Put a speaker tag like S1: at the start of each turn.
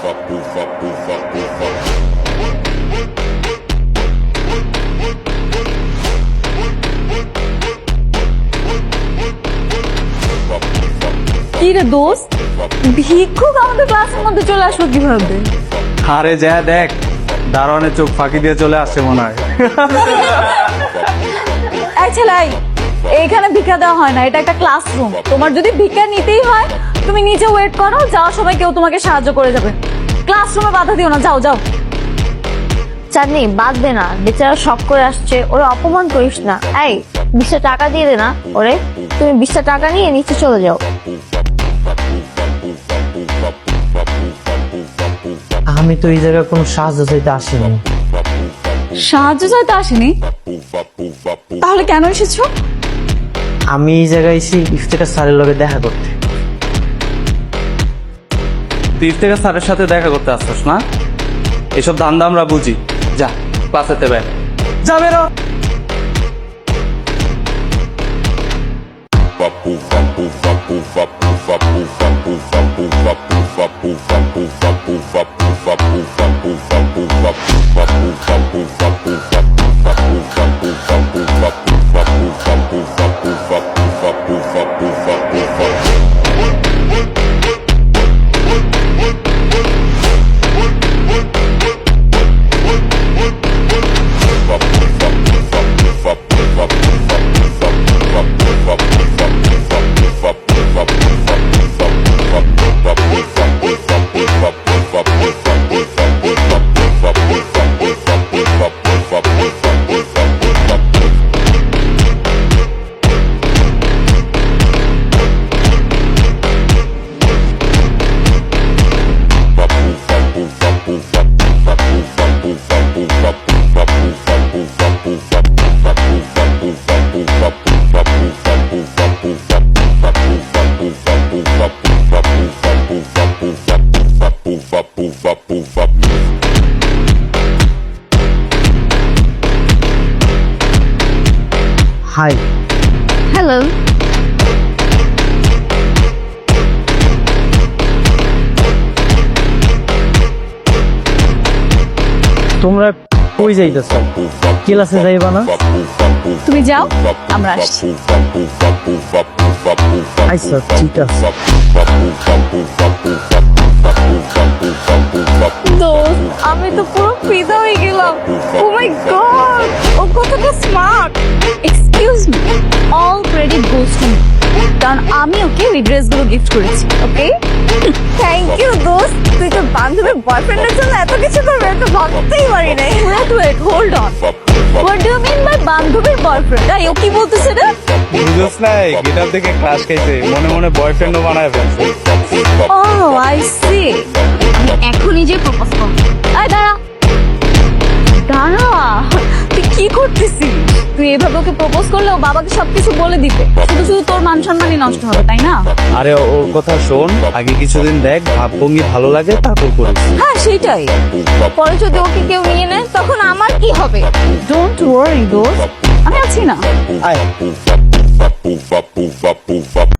S1: কি রে দোস্ত, ভিক্ষুক আমাদের ক্লাসের মধ্যে চলে আসলো কিভাবে?
S2: আরে যা দেখ, দারোয়ানের চোখ ফাঁকি দিয়ে চলে আসছে মনে হয়।
S1: এই ছেলাই, এইখানে ভিক্ষা দেওয়া হয় না, এটা একটা ক্লাসরুম। তোমার যদি ভিক্ষা নিতেই হয় তুমি নিচে ওয়েট করো, যাওয়ার সময় কেউ তোমাকে সাহায্য করে যাবে। ক্লাসরুমে বাধা দিও না, যাও যাও।
S3: চাঁদনি বাঁধবে না, বেচারা শখ করে আসছে, ওরা অপমান করিস না। এই 20টা টাকা দিয়ে দে না ওরে, তুমি 20টা টাকা নিয়ে নিচে চলে যাও।
S4: আমি তো এই জায়গায় কোনো সাহায্য চাইতে আসিনি।
S1: সাহায্য চাইতে আসেনি? তাহলে কেন এসেছো?
S4: আমি এই জায়গায় এসে ইফতেখার স্যারের লগে দেখা করতে।
S2: তুই ইফতেখার স্যারের সাথে দেখা করতে আসছিস না? এসব ধান্দা আমরা বুঝি। যা ক্লাসেতে বের, যা বেরো।
S4: হাই।
S3: হ্যালো।
S4: তোমরা কই যাইতেছ? ক্লাসে যাইবা না?
S1: তুমি যাও, আমরা আসছি।
S4: আচ্ছা ঠিক আছে।
S1: দোস্ত, আমি তো পুরো ফিদা হয়ে গেলাম। ও মাই গড, ও কতটা smart. Excuse me, all credit goes to me, কারণ আমি ওকে ওই ড্রেসগুলো গিফট করেছি। ওকে, থ্যাংক ইউ দোস্ত। তুই তোর বান্ধবীর বয়ফ্রেন্ডের জন্য এত কিছু করবে, এটা ভাবতেই পারি নাই। Wait hold on, what do you mean by বান্ধবীর বয়ফ্রেন্ড? তাই ও কি বলতেছে রে?
S2: বুঝছ না, গিটার দেখে ক্রাশ খাইছে, মনে মনে বয়ফ্রেন্ডও বানায় ফেলছে।
S1: ও আই সি।
S3: আমি এখনই যে প্রপোজ করব।
S1: আয় দাঁড়া দাঁড়া, তুই কি করতেছিস? তুই এভাবে ওকে প্রপোজ করলে ও বাবাকে সবকিছু বলে দিবে, শুধু শুধু তোর মান সম্মানই নষ্ট হবে, তাই না?
S2: আরে ওর কথা শোন, আগে কিছুদিন দেখ, ভাবভঙ্গি ভালো লাগে তারপর করিস।
S1: হ্যাঁ সেটাই।
S3: পরে যদি ওকে কেউ নিয়ে নেয় তখন আমার কি হবে?
S1: ডোন্ট ওয়ারি দোস্ত, আমি আছি না।
S4: আয়।